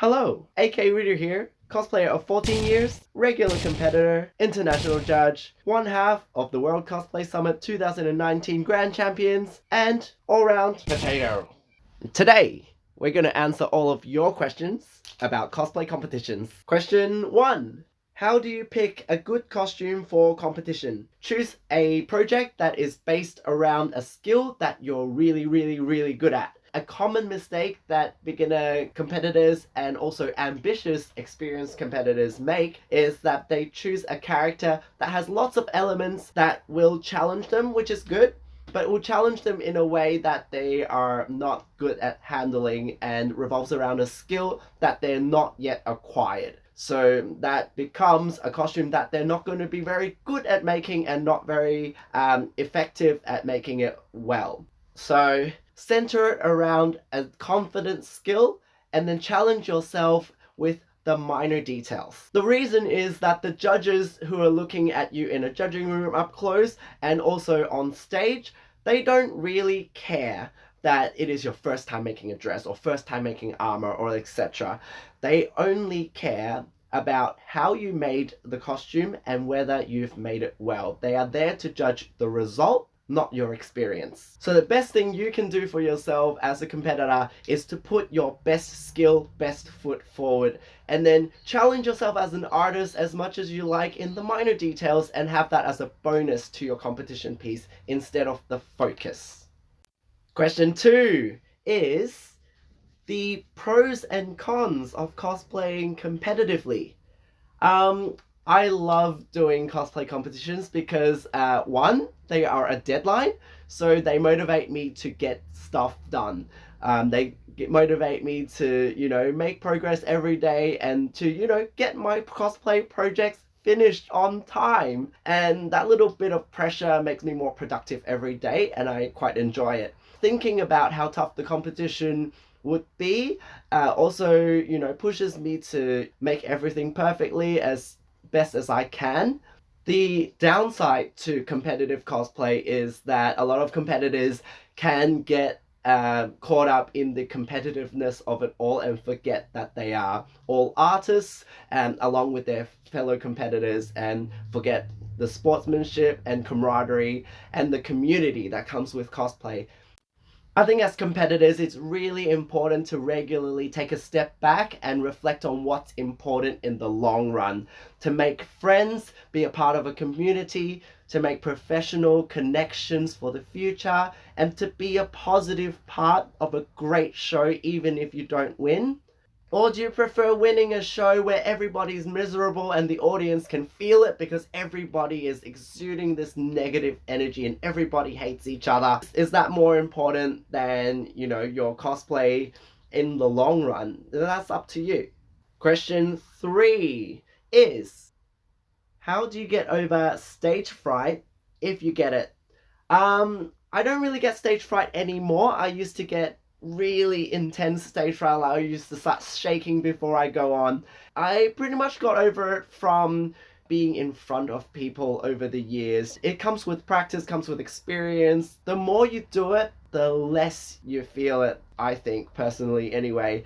Hello, AK Reader here, cosplayer of 14 years, regular competitor, international judge, one half of the World Cosplay Summit 2019 Grand Champions, and all-round potato. Today, we're going to answer all of your questions about cosplay competitions. Question 1. How do you pick a good costume for competition? Choose a project that is based around a skill that you're really good at. A common mistake that beginner competitors and also ambitious experienced competitors make is that they choose a character that has lots of elements that will challenge them, which is good, but it will challenge them in a way that they are not good at handling and revolves around a skill that they're not yet acquired. So that becomes a costume that they're not going to be very good at making and not very effective at making it well. So center it around a confident skill and then challenge yourself with the minor details. The reason is that the judges who are looking at you in a judging room up close and also on stage, they don't really care that it is your first time making a dress or first time making armor or etc. They only care about how you made the costume and whether you've made it well. They are there to judge the result, not your experience. So the best thing you can do for yourself as a competitor is to put your best skill, best foot forward, and then challenge yourself as an artist as much as you like in the minor details and have that as a bonus to your competition piece instead of the focus. Question 2 is the pros and cons of cosplaying competitively. I love doing cosplay competitions because one, they are a deadline, so they motivate me to get stuff done. They motivate me to, make progress every day and to, get my cosplay projects finished on time. And that little bit of pressure makes me more productive every day, and I quite enjoy it. Thinking about how tough the competition would be also, pushes me to make everything perfectly as best as I can. The downside to competitive cosplay is that a lot of competitors can get caught up in the competitiveness of it all and forget that they are all artists and along with their fellow competitors, and forget the sportsmanship and camaraderie and the community that comes with cosplay. I think as competitors, it's really important to regularly take a step back and reflect on what's important in the long run. To make friends, be a part of a community, to make professional connections for the future, and to be a positive part of a great show even if you don't win. Or do you prefer winning a show where everybody's miserable and the audience can feel it because everybody is exuding this negative energy and everybody hates each other? Is that more important than, your cosplay in the long run? That's up to you. Question 3 is, how do you get over stage fright if you get it? I don't really get stage fright anymore. I used to get really intense stage fright. I used to start shaking before I go on. I pretty much got over it from being in front of people over the years. It comes with practice, comes with experience. The more you do it, the less you feel it, I think, personally anyway.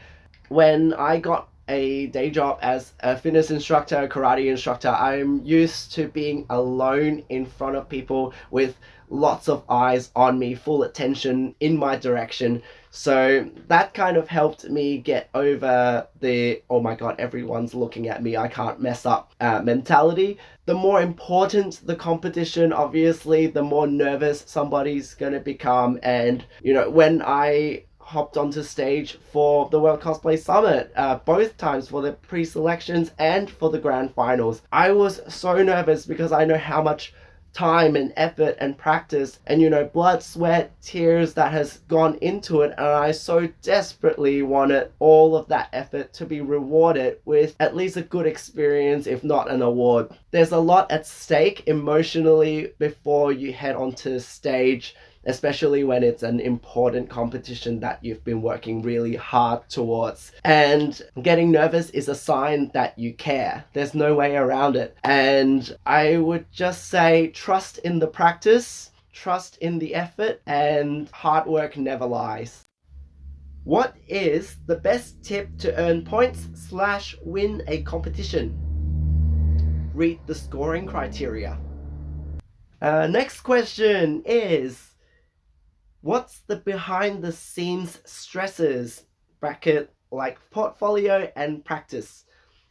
When I got a day job as a fitness instructor, karate instructor, I'm used to being alone in front of people with lots of eyes on me, full attention in my direction. So that kind of helped me get over the, oh my god, everyone's looking at me, I can't mess up mentality. The more important the competition, obviously, the more nervous somebody's gonna become. And, when I hopped onto stage for the World Cosplay Summit, both times for the pre-selections and for the grand finals, I was so nervous because I know how much time and effort and practice and blood, sweat, tears that has gone into it, and I so desperately wanted all of that effort to be rewarded with at least a good experience, if not an award. There's a lot at stake emotionally before you head onto stage, especially when it's an important competition that you've been working really hard towards. And getting nervous is a sign that you care. There's no way around it. And I would just say trust in the practice, trust in the effort, and hard work never lies. What is the best tip to earn points / win a competition? Read the scoring criteria. Next question is, what's the behind the scenes stresses bracket like portfolio and practice?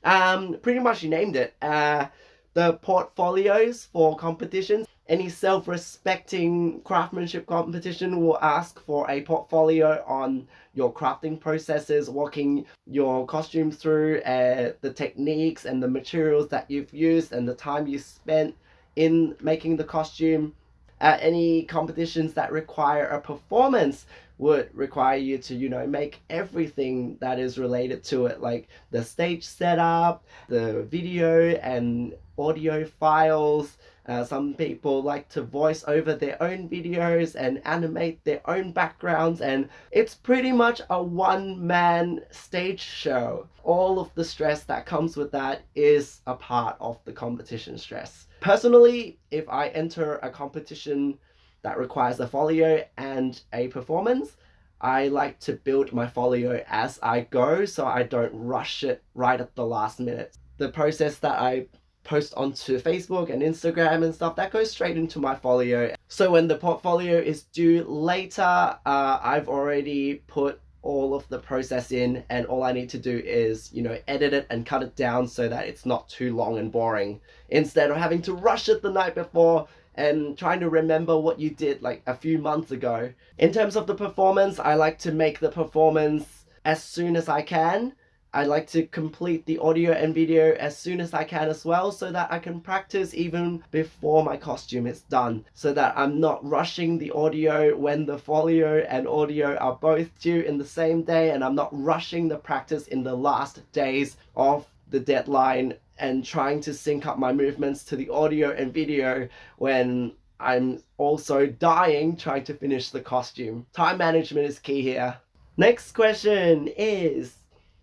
Pretty much you named it. The portfolios for competitions. Any self-respecting craftsmanship competition will ask for a portfolio on your crafting processes, walking your costume through the techniques and the materials that you've used and the time you spent in making the costume. Any competitions that require a performance would require you to, make everything that is related to it, like the stage setup, the video and audio files. Some people like to voice over their own videos and animate their own backgrounds, and it's pretty much a one-man stage show. All of the stress that comes with that is a part of the competition stress. Personally, if I enter a competition that requires a folio and a performance, I like to build my folio as I go so I don't rush it right at the last minute. The process that I post onto Facebook and Instagram and stuff, that goes straight into my folio. So when the portfolio is due later, I've already put all of the process in, and all I need to do is, edit it and cut it down so that it's not too long and boring, instead of having to rush it the night before and trying to remember what you did like a few months ago. In terms of the performance, I like to make the performance as soon as I can. I like to complete the audio and video as soon as I can as well, so that I can practice even before my costume is done, so that I'm not rushing the audio when the folio and audio are both due in the same day, and I'm not rushing the practice in the last days of the deadline and trying to sync up my movements to the audio and video when I'm also dying trying to finish the costume. Time management is key here. Next question is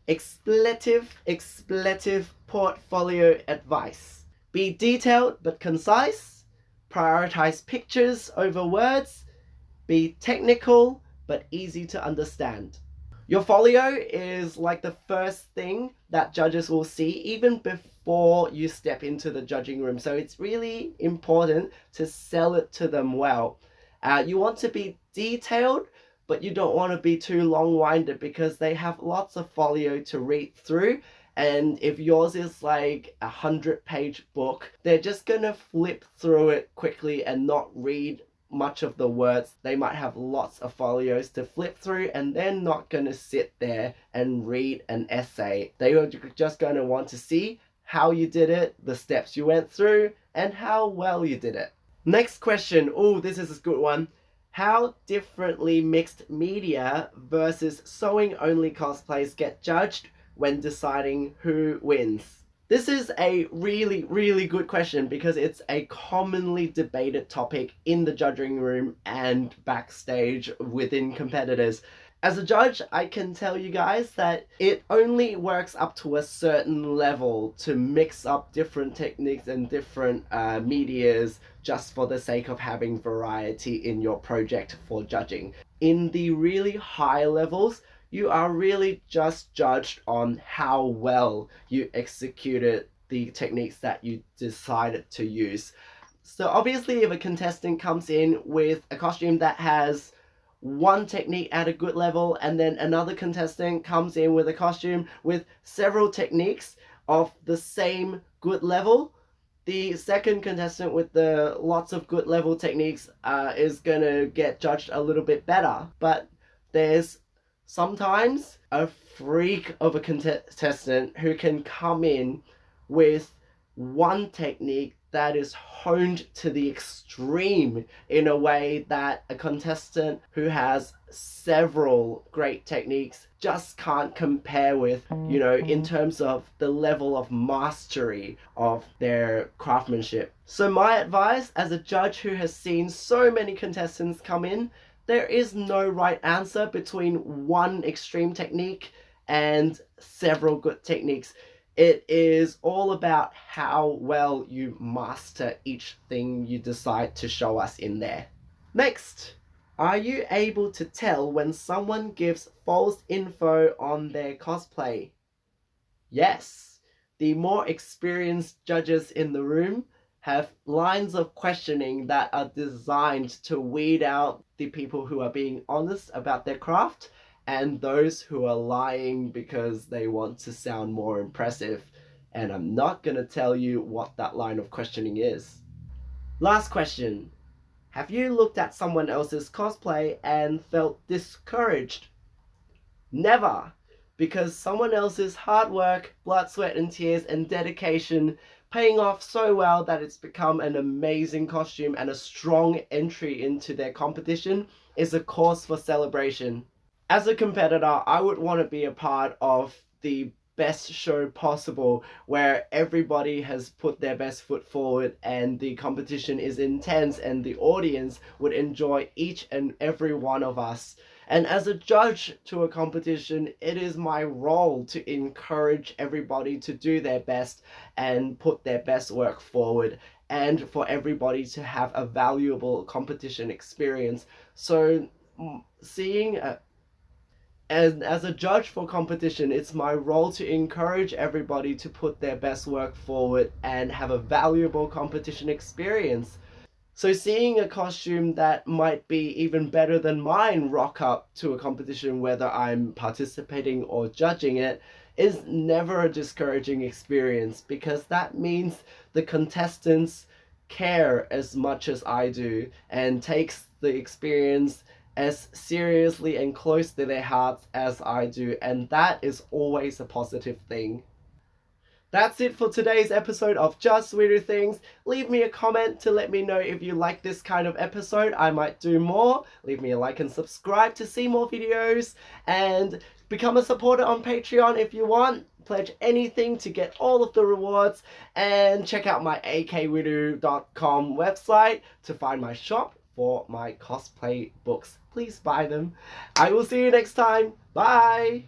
expletive portfolio advice. Be detailed but concise. Prioritize pictures over words. Be technical but easy to understand. Your folio is like the first thing that judges will see even before you step into the judging room. So it's really important to sell it to them well. You want to be detailed, but you don't want to be too long-winded because they have lots of folio to read through. And if yours is like 100-page book, they're just gonna flip through it quickly and not read much of the words. They might have lots of folios to flip through, and they're not gonna sit there and read an essay. They are just gonna want to see how you did it, the steps you went through, and how well you did it. Next question. Oh, this is a good one. How differently mixed media versus sewing only cosplays get judged when deciding who wins? This is a really, really good question because it's a commonly debated topic in the judging room and backstage within competitors. As a judge, I can tell you guys that it only works up to a certain level to mix up different techniques and different medias just for the sake of having variety in your project for judging. In the really high levels, you are really just judged on how well you executed the techniques that you decided to use. So obviously if a contestant comes in with a costume that has one technique at a good level, and then another contestant comes in with a costume with several techniques of the same good level, the second contestant with the lots of good level techniques is gonna get judged a little bit better. But there's sometimes a freak of a contestant who can come in with one technique that is honed to the extreme in a way that a contestant who has several great techniques just can't compare with, in terms of the level of mastery of their craftsmanship. So my advice as a judge who has seen so many contestants come in, there is no right answer between one extreme technique and several good techniques. It is all about how well you master each thing you decide to show us in there. Next, Are you able to tell when someone gives false info on their cosplay? Yes. The more experienced judges in the room have lines of questioning that are designed to weed out the people who are being honest about their craft and those who are lying because they want to sound more impressive. And I'm not going to tell you what that line of questioning is. Last question. Have you looked at someone else's cosplay and felt discouraged? Never! Because someone else's hard work, blood, sweat, and tears, and dedication paying off so well that it's become an amazing costume and a strong entry into their competition is a cause for celebration. As a competitor, I would want to be a part of the best show possible where everybody has put their best foot forward and the competition is intense and the audience would enjoy each and every one of us. And as a judge to a competition, it is my role to encourage everybody to do their best and put their best work forward and for everybody to have a valuable competition experience. So seeing and as a judge for competition, it's my role to encourage everybody to put their best work forward and have a valuable competition experience. So seeing a costume that might be even better than mine rock up to a competition, whether I'm participating or judging it, is never a discouraging experience because that means the contestants care as much as I do and takes the experience as seriously and close to their hearts as I do, and that is always a positive thing. That's it for today's episode of Just Wirru Things. Leave me a comment to let me know if you like this kind of episode. I might do more. Leave me a like and subscribe to see more videos. And become a supporter on Patreon if you want. Pledge anything to get all of the rewards. And check out my akwirru.com website to find my shop for my cosplay books. Please buy them. I will see you next time. Bye!